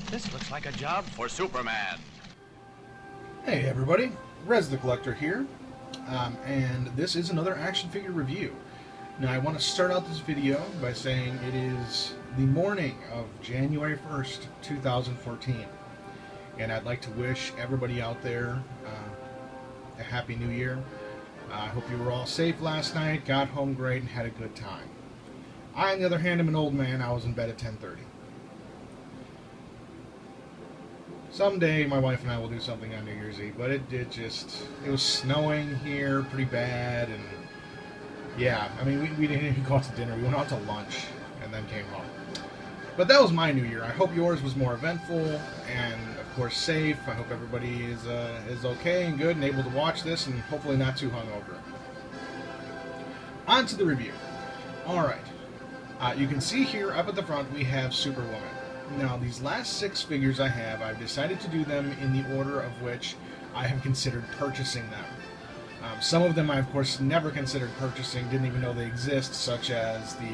This looks like a job for Superman. Hey everybody, Rez the Collector here, and this is another action figure review. Now I want to start out this video by saying it is the morning of January 1st, 2014, and I'd like to wish everybody out there a Happy New Year. I hope you were all safe last night, got home great, and had a good time. I, on the other hand, am an old man. I was in bed at 10:30. Someday my wife and I will do something on New Year's Eve, but it was snowing here pretty bad, and yeah, I mean, we didn't even go out to dinner. We went out to lunch and then came home. But that was my New Year. I hope yours was more eventful and, of course, safe. I hope everybody is okay and good and able to watch this and hopefully not too hungover. On to the review. Alright, you can see here up at the front we have Superwoman. Now, these last 6 figures I have, I've decided to do them in the order of which I have considered purchasing them. Some of them I, of course, never considered purchasing, didn't even know they exist, such as the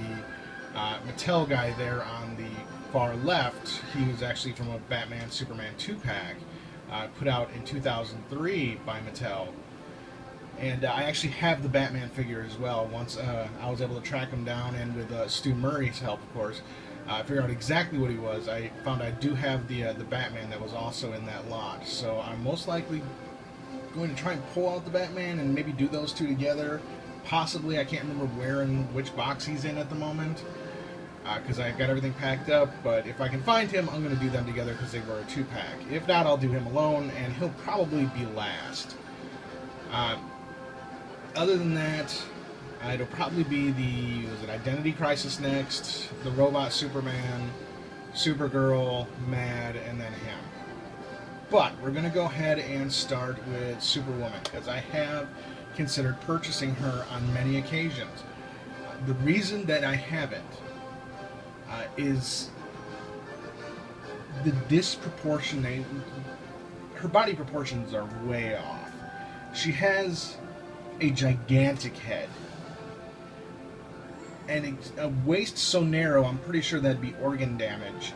Mattel guy there on the far left. He was actually from a Batman Superman 2-pack put out in 2003 by Mattel. And I actually have the Batman figure as well. Once I was able to track him down, and with Stu Murray's help, of course, figure out exactly what he was. I found I do have the Batman that was also in that lot. So I'm most likely going to try and pull out the Batman and maybe do those two together. Possibly, I can't remember where and which box he's in at the moment, because I've got everything packed up. But if I can find him, I'm going to do them together because they were a 2-pack. If not, I'll do him alone, and he'll probably be last. Other than that, it'll probably be the Identity Crisis next, the Robot Superman, Supergirl, Mad, and then him. But we're going to go ahead and start with Superwoman, because I have considered purchasing her on many occasions. The reason that I haven't is the disproportionate. Her body proportions are way off. She has a gigantic head and a waist so narrow, I'm pretty sure that'd be organ damage.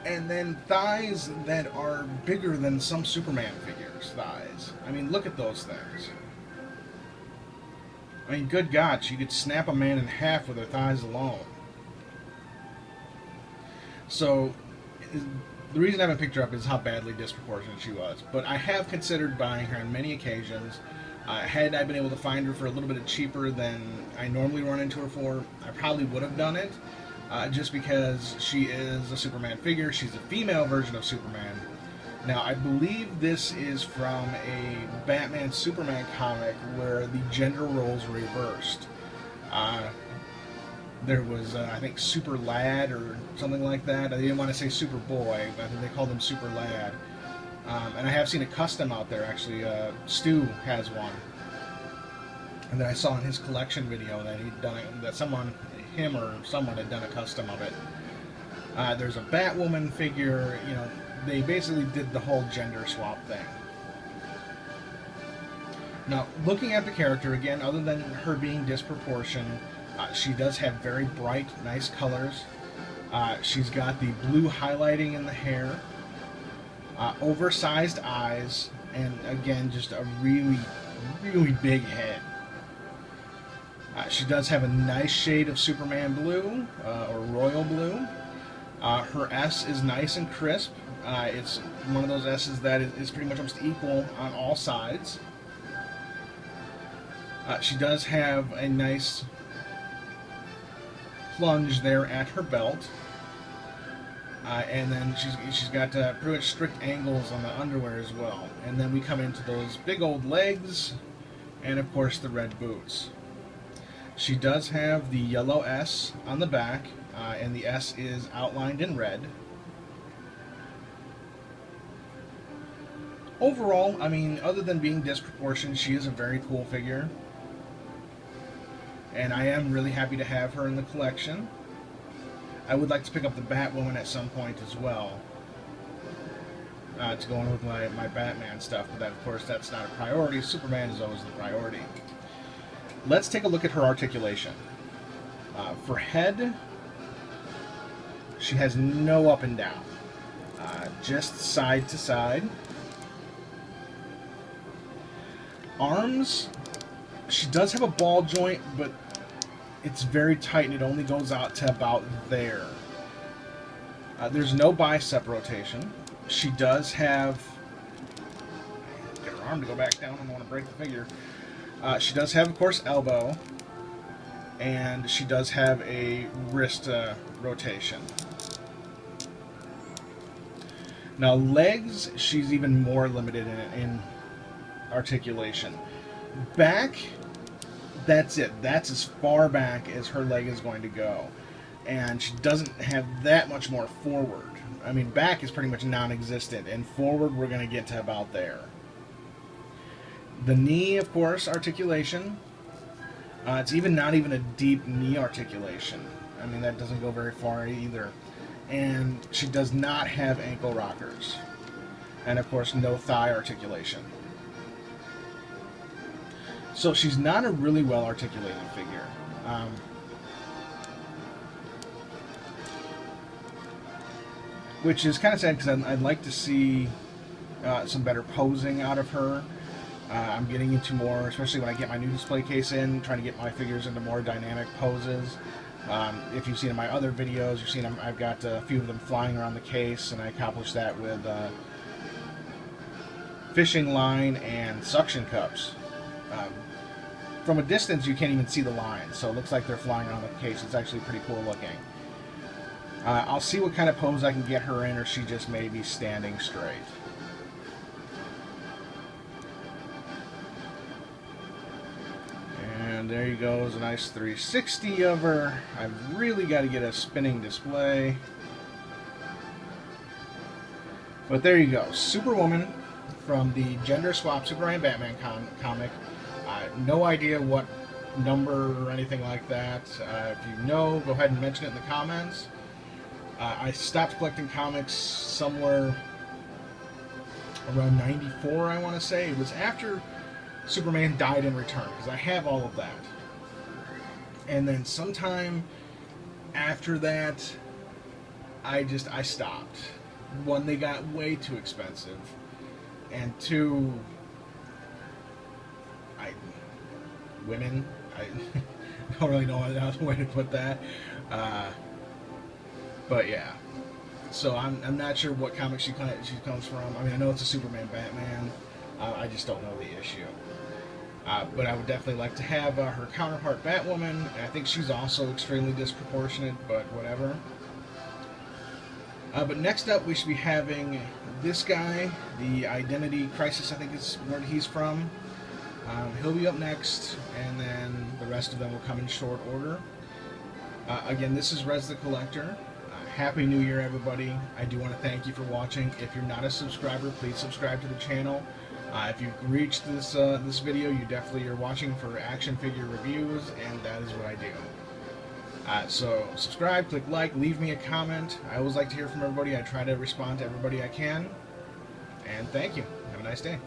And then thighs that are bigger than some Superman figures' thighs. I mean, look at those things. I mean, good God, she could snap a man in half with her thighs alone. So, the reason I haven't picked her up is how badly disproportionate she was. But I have considered buying her on many occasions. Had I been able to find her for a little bit cheaper than I normally run into her for, I probably would have done it. Just because she is a Superman figure. She's a female version of Superman. Now, I believe this is from a Batman Superman comic where the gender roles were reversed. There was, I think, Super Lad or something like that. I didn't want to say Super Boy, but I think they called him Super Lad. And I have seen a custom out there, actually. Stu has one. And then I saw in his collection video that he'd done it, that him or someone had done a custom of it. There's a Batwoman figure. You know, they basically did the whole gender swap thing. Now, looking at the character again, other than her being disproportionate, she does have very bright, nice colors. She's got the blue highlighting in the hair, oversized eyes, and again, just a really, really big head. She does have a nice shade of Superman blue, or royal blue. Her S is nice and crisp. It's one of those S's that is pretty much almost equal on all sides. She does have a nice plunge there at her belt. And then she's got pretty much strict angles on the underwear as well. And then we come into those big old legs, and of course the red boots. She does have the yellow S on the back, and the S is outlined in red. Overall, I mean, other than being disproportionate, she is a very cool figure. And I am really happy to have her in the collection. I would like to pick up the Batwoman at some point as well, to go on with my Batman stuff, but that, of course, that's not a priority. Superman is always the priority. Let's take a look at her articulation. For head, she has no up and down. just side to side. Arms, she does have a ball joint, but it's very tight and it only goes out to about there. There's no bicep rotation. She does have... Get her arm to go back down. I don't want to break the figure. She does have, of course, elbow. And she does have a wrist rotation. Now, legs, she's even more limited in articulation. Back, that's it. That's as far back as her leg is going to go. And she doesn't have that much more forward. I mean, back is pretty much non-existent, and forward we're going to get to about there. The knee, of course, articulation. It's not even a deep knee articulation. I mean, that doesn't go very far either. And she does not have ankle rockers. And, of course, no thigh articulation. So she's not a really well-articulated figure. Which is kind of sad because I'd like to see some better posing out of her. I'm getting into more, especially when I get my new display case in, trying to get my figures into more dynamic poses. If you've seen in my other videos, you've seen I've got a few of them flying around the case, and I accomplished that with fishing line and suction cups. From a distance, you can't even see the lines, so it looks like they're flying around the case. It's actually pretty cool looking. I'll see what kind of pose I can get her in, or she just may be standing straight. And there you go, a nice 360 of her. I've really got to get a spinning display. But there you go, Superwoman from the gender swap Superman Batman comic. No idea what number or anything like that. If you know, go ahead and mention it in the comments. I stopped collecting comics somewhere around 94, I want to say. It was after Superman died in Return, because I have all of that. And then sometime after that, I stopped. One, they got way too expensive. And two, women, I don't really know another way to put that. But yeah, so I'm not sure what comic she comes from. I mean, I know it's a Superman Batman. I just don't know the issue. But I would definitely like to have her counterpart Batwoman. I think she's also extremely disproportionate, but whatever. But next up, we should be having this guy, the Identity Crisis, I think is where he's from. He'll be up next, and then the rest of them will come in short order. Again, this is Rez the Collector. Happy New Year, everybody. I do want to thank you for watching. If you're not a subscriber, please subscribe to the channel. If you've reached this video, you definitely are watching for action figure reviews, and that is what I do. So subscribe, click like, leave me a comment. I always like to hear from everybody. I try to respond to everybody I can. And thank you. Have a nice day.